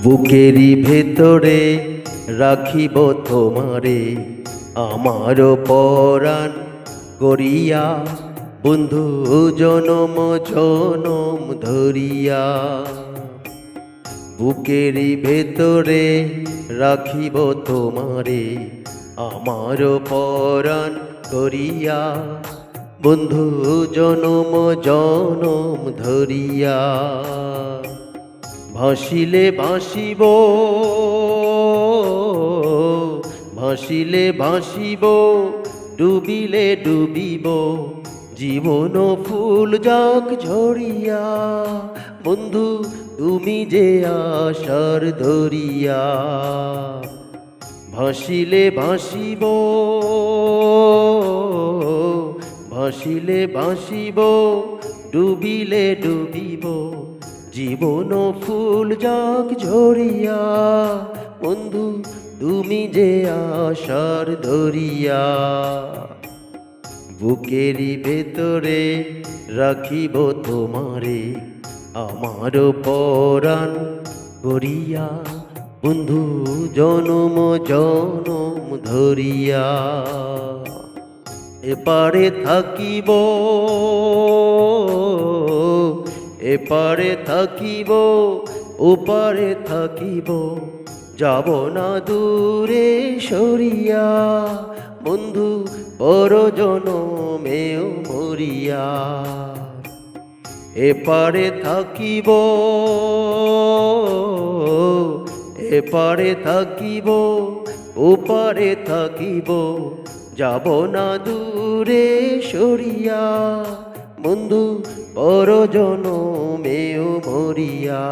বুকেরই ভেতরে রাখিব তোমারে, আমার পরাণ করিয়া বন্ধু জনম জনম ধরিয়া। বুকেরই ভেতরে রাখিব তোমারে, আমার পরাণ করিয়া বন্ধু জনম জনম ধরিয়া। ভাসিলে ভাসিব, ভাসিলে ভাসিব, ডুবিলে ডুবিব, জীবন ফুল যাক ঝরিয়া বন্ধু তুমি যে আশার ধরিয়া। ভাসিলে ভাসিব, ভাসিলে ভাসিব, ডুবিলে ডুবিব, জীবন ফুল যাক ঝরিয়া বন্ধু তুমি যে আশার ধরিয়া। বুকেরই ভেতরে রাখিব তোমারে, আমার পরাণ করিয়া বন্ধু জনম জনম ধরিয়া। এপারে থাকিব, এপারে থাকিব, ওপারে থাকিব, যাব না দূরে সরিয়া বন্ধু পর জনমেও মরিয়া। এপারে থাকিব, এপারে থাকিব, ওপারে থাকিব, যাব না দূরে সরিয়া বন্ধু পর জনমেও মরিয়া।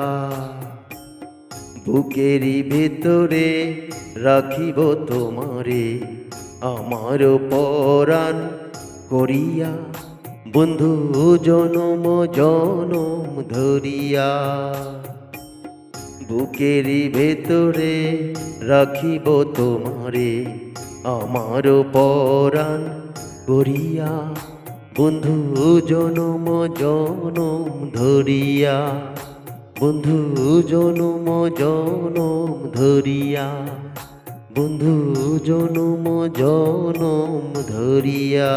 বুকেরই ভেতরে রাখিব তোমারে, আমার পরাণ করিয়া বন্ধু জনম জনম ধরিয়া। বুকেরই ভেতরে রাখিব তোমারে, আমার পরাণ করিয়া বন্ধু জনম জনম ধরিয়া, বন্ধু জনম জনম ধরিয়া, বন্ধু জনম জনম ধরিয়া।